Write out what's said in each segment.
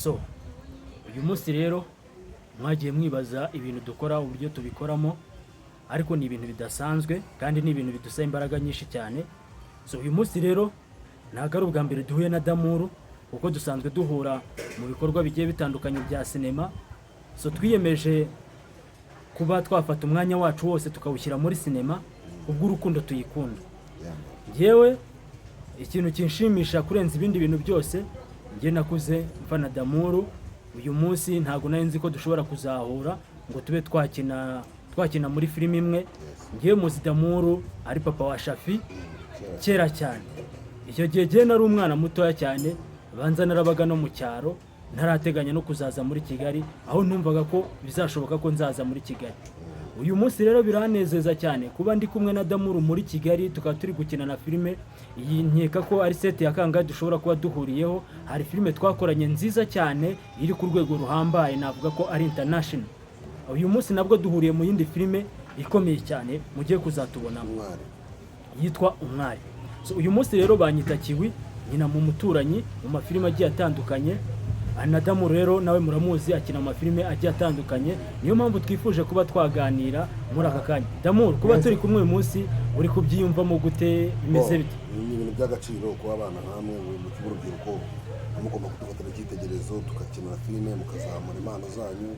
So uyu munsi rero mwagiye mwibaza ibintu dukora uburyo tubikoramo, ariko ni ibintu bidasanzwe kandi ni ibintu bidusaba imbaraga nyinshi cyane. So uyu munsi rero ntabwo ari ubwa mbere duhuye na Damuru, kuko dusanzwe duhura mu bikorwa bigiye bitandukanye bya sinema. So twiyemeje kuba twafata umwanya wacu wose tukawushyira muri sinema kubw'urukundo tuyikunda. Yewe ikintu kinshimisha kurenza ibindi bintu byose, njye nakuze mfana Damuru. Uyu munsi ntago nari nzi ko dushobora kuzahura ngo tube twakina muri filime imwe. Ngiye muzi Damuru ari papa wa Shafi kera cyane. Icyo gihe nari umwana mutoya cyane, banza narabaga no mu cyaro, ntarateganya no kuzaza muri Kigali, aho numvaga ko bizashoboka ko nzaza muri Kigali. Uyu munsi rero biranezeza cyane kuba ndi kumwe na Damuru muri Kigali, tukaba turi gukina na filime. Iyi nkeka ko ari set ya Kangahe dushobora kuba duhuriyeho. Hari filime twakoranye nziza cyane iri ku rwego ruhambaye, navuga ko ari international. Uyu munsi nabwo duhuriye mu yindi filime ikomeye cyane mugiye kuzatubonamo, yitwa Umwari. So uyu munsi rero banyita Kiwi, nyina mu muturanyi mu mafilime agiye atandukanye. Na Damuru rero nawe muramuzi, akina mu mafilime agiye atandukanye. Niyo mpamvu twifuje kuba twaganira muri aka kanya. Damuru, kuba turi kumwe uyu munsi uri kubyiyumvamo gute, bimeze bite? Ni ibintu by'agaciro kuba abana hamwe mu cy'urubyiruko, mugomba kudufatira icyitegererezo, tugakinira filime, mukazamura impano zanyu,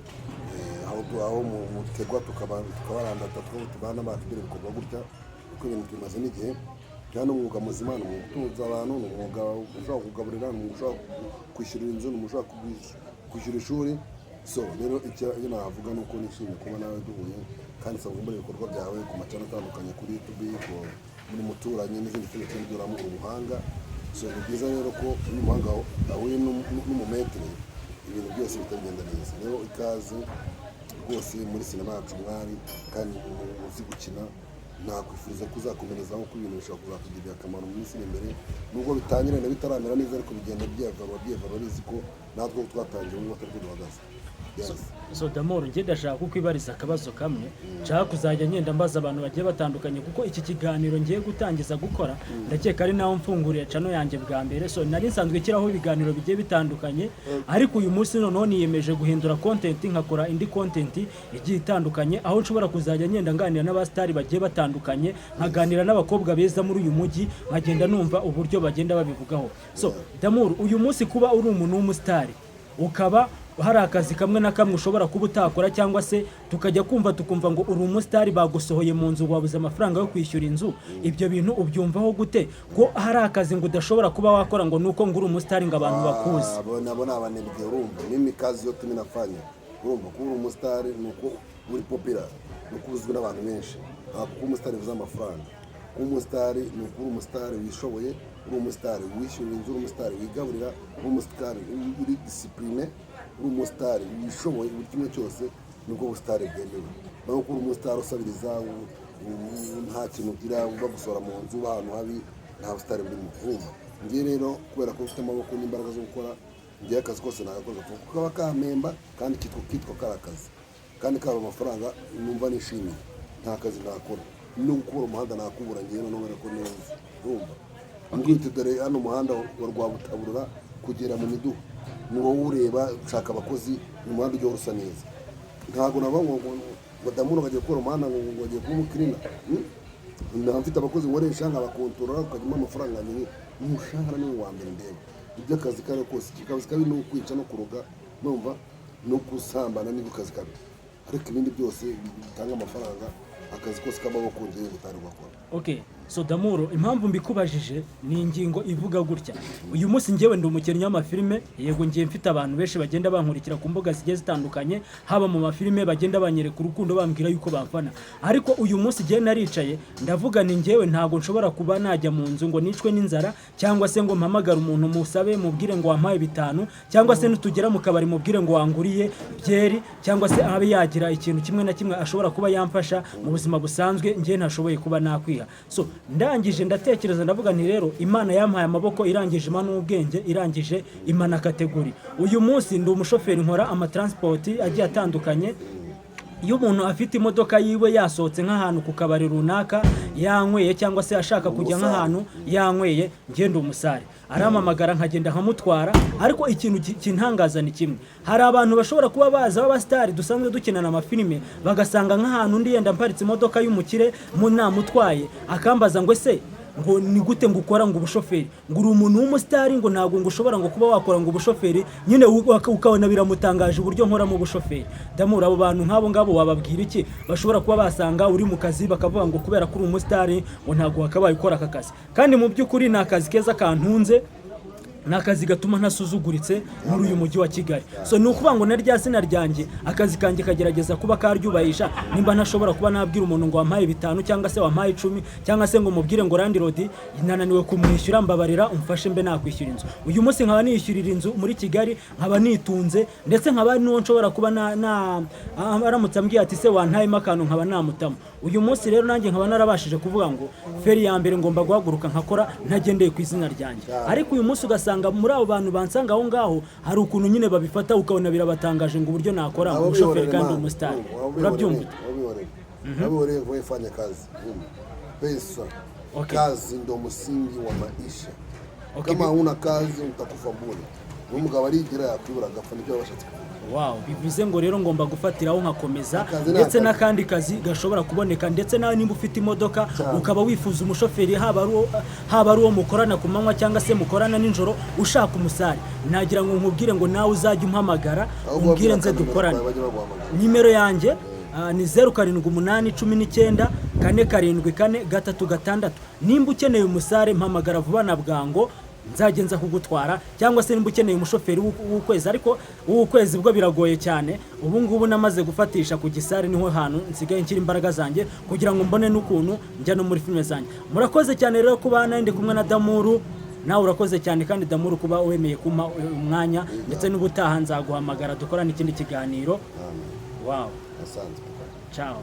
aho mutegwa tukabarandata, tubana bacu mbere bikorwa gutya, kuko ibintu bimaze n'igihe. Kandi umwuga muzima ni umutunza abantu, ni umwuga ushobora kugaburira, ni umwuga ushobora kwishyura inzu, ni umwuga ushobora kwishyura ishuri. So rero icyo navuga ni uko nishimiye kuba nawe duhuye, kandi nsabwa muri ibikorwa byawe ku macana atandukanye kuri YouTube, muri muturanyi n'izindi filime tugiramo ubuhanga. So ni byiza rero ko uyu muhanga ahuye n'umumetere, ibintu byose bitagenda neza. Rero ikaze rwose muri sinema yacu Umwari, kandi uzi gukina. Nakwifuza kuzakomerezaho ko ibintu bishobora kuzatugirira akamaro mu minsi imbere, nubwo bitangira na bitaramera neza, ariko bigenda byevara bizi ko natwe twatangiye ubu batari duhagaze. So Damuru, njye ndashaka kukwibariza akabazo kamwe, nshaka kuzajya ngenda mbaza abantu bagiye batandukanye, kuko iki kiganiro ngiye gutangiza gukora ndakeka ari naho mfunguriye chano yanjye bwa mbere. So nari nsanzwe kiraho ibiganiro bigiye bitandukanye, ariko uyu munsi noneho niyemeje guhindura content, nkakora indi content igiye itandukanye, aho nshobora kuzajya ngenda nganira n'abastari bagiye batandukanye, nkaganira n'abakobwa beza muri uyu mujyi, nkagenda numva uburyo bagenda babivugaho. So Damuru, uyu munsi kuba uri umuntu w'umustari, ukaba hari akazi kamwe na kamwe ushobora kuba utakora, cyangwa se tukajya tukumva ngo uri umustari bagusohoye mu nzu, wabuze amafaranga yo kwishyura inzu, ibyo bintu ubyumvaho gute ko hari akazi ngo udashobora kuba wakora ngo nuko ngo uri umustari ngo abantu bakuzi? Nabo abanebwe, urumva mimi kazi yote mimi nafanya, urumva ko uri umustari nuko uri popular, nuko uzwi n'abantu benshi, kuko umustari bivuze amafaranga. Kuba umustari ni uko uri umustari wishoboye, uri umustari wishyura inzu, uri umustari wigaburira, uri umustari uri discipline, uri umustari wishoboye buri kimwe cyose, nubwo ubustari bwemewe. Naho ko uri umustari usabiriza, nta kintu ugira, uba gusora mu nzu ahantu habi, nta bustari burimo. Urumva ngiye rero kubera ko ufite amaboko n'imbaraga zo gukora, ngiye akazi kose nagakoze kuko kaba kamemba kandi kitwa kari akazi, kandi kaba amafaranga numva nishimiye. Nta kazi nakora no gukora umuhanda nakubura, ngiye none ko neza. Urumva ngwite dore hano umuhanda wa Rwabutaburura kugera mu Miduha, ni wowe ureba ushaka abakozi, mu muhanda ujya urusa neza. Ntabwo nava ngo Damuru bagiye gukora umuhanda ngo bagiye kuba umukirina. Mfite abakozi nkoresha nkabakontorora, ukajyamo amafaranga nyine, umushahara ni wa mbere ndeba. Ibyo akazi kare kose, kikazi kabi no kwica no kuroga, numva no kusambana n'ibyo kazi kabi, ariko ibindi byose bitanga amafaranga, akazi kose k'amaboko ngiye gutari gukora. Okay, so Damuru, impamvu mbikubajije ni ingingo ivuga gutya. Uyu munsi ngewe ndi umukinnyi w'amafilime, yego ngiye mfite abantu benshi bagenda bankurikira ku mbuga zigiye zitandukanye, haba mu mafilime bagenda banyereka urukundo bambwira yuko bamfana. Ariko uyu munsi ngiye naricaye ndavuga ni ngewe ntago nshobora kuba najya mu nzu ngo nicwe n'inzara, cyangwa se ngo mpamagara umuntu musabe mubwire ngo wampaye 5, cyangwa se nutugera mu kabari mubwire ngo wanguriye byeri, cyangwa se abe yagira ikintu kimwe na kimwe ashobora kuba yamfasha mu buzima busanzwe, ngiye ntashoboye kuba nakwiha. So ndangije ndatekereza ndavuga nti rero Imana yampaye amaboko, irangije imana n'ubwenge, irangije imana kategori. Uyu munsi ndi umushoferi, nkora amatransport agiye atandukanye. Iyo umuntu afite imodoka yiwe yasohotse nk'ahantu ku kabari runaka, yanyweye cyangwa se ashaka kujya nk'ahantu yanyweye ngenda umusare arampamagara nkagenda nkamutwara. Ariko ikintu kintangaza ni kimwe, hari abantu bashobora kuba baza b'abasitari dusanzwe dukinana amafilime bagasanga nk'ahantu undi yenda mparitse imodoka y'umukire namutwaye akambaza ngo ese ngo ni gute ngo ukora ngo ubushoferi, ngo uri umuntu w'umusitari ngo ntabwo ngo ushobora ngo kuba wakora ngo ubushoferi, nyine ukabona biramutangaje uburyo nkora mu bushoferi. Damura abo bantu nk'abo ngabo wababwira iki? Bashobora kuba basanga uri mu kazi bakavuga ngo kubera ko uri umusitari ngo ntabwo wakabaye ukora aka kazi, kandi mu by'ukuri ni akazi keza kantunze, ni akazi gatuma ntasuzuguritse muri uyu mujyi wa Kigali. So ni ukuvuga ngo na rya zina ryanjye akazi kanjye kagerageza kuba karyubahisha. Nimba ntashobora kuba nabwira umuntu ngo wampaye 5 cyangwa se wampaye 10 cyangwa se ngo mubwire ngo landlord nananiwe kumwishyura mbabarira umfashe mbe nakwishyura inzu, uyu munsi nkaba nishyurira inzu muri Kigali, nkaba nitunze, ndetse nkaba n'uwo nshobora kuba aramutse ambwiye ati se wantayemo akantu nkaba namutamo. Uyu munsi rero nanjye nkaba narabashije kuvuga ngo feri ya mbere ngomba guhaguruka nkakora ntagendeye ku izina ryanjye. Ariko uyu munsi ugasanga muri abo bantu bansanga aho ngaho hari ukuntu nyine babifata ukabona birabatangaje ngo uburyo nakora umushoferi kandi umusitari. Urabyumva? Wewe wewe fanya kazi. Pesa. Kazi ndo msingi wa maisha. Kama huna kazi utakufa bure. Umugabo arigira yakwibura agapfa n'ibyo bashatse. Wow, bivuze ngo rero ngomba gufatiraho nkakomeza, ndetse n'akandi kazi gashobora kuboneka, ndetse nawe nimba ufite imodoka ukaba wifuza umushoferi haba ari uwo mukorana ku manywa cyangwa se mukorana nijoro ushaka umusare, nagira ngo nkubwire ngo nawe uzajya umpamagara umbwire nze dukorane. Nimero yanjye ni 07819474 nimba ukeneye umusare mpamagara vuba na bwango nzagenza kugutwara, cyangwa se nimba ukeneye umushoferi w'ukwezi, ariko uw'ukwezi bwo biragoye cyane. Ubu ngubu namaze gufatisha ku gisare, niho hantu nsigaye nshyira imbaraga zanjye kugira ngo mbone n'ukuntu njya no muri filime zanjye. Murakoze cyane rero kuba ndi kumwe na Damuru, nawe urakoze cyane kandi Damuru kuba wemeye kumpa umwanya, ndetse n'ubutaha nzaguhamagara dukora n'ikindi kiganiro. Wow, asante. Ciao.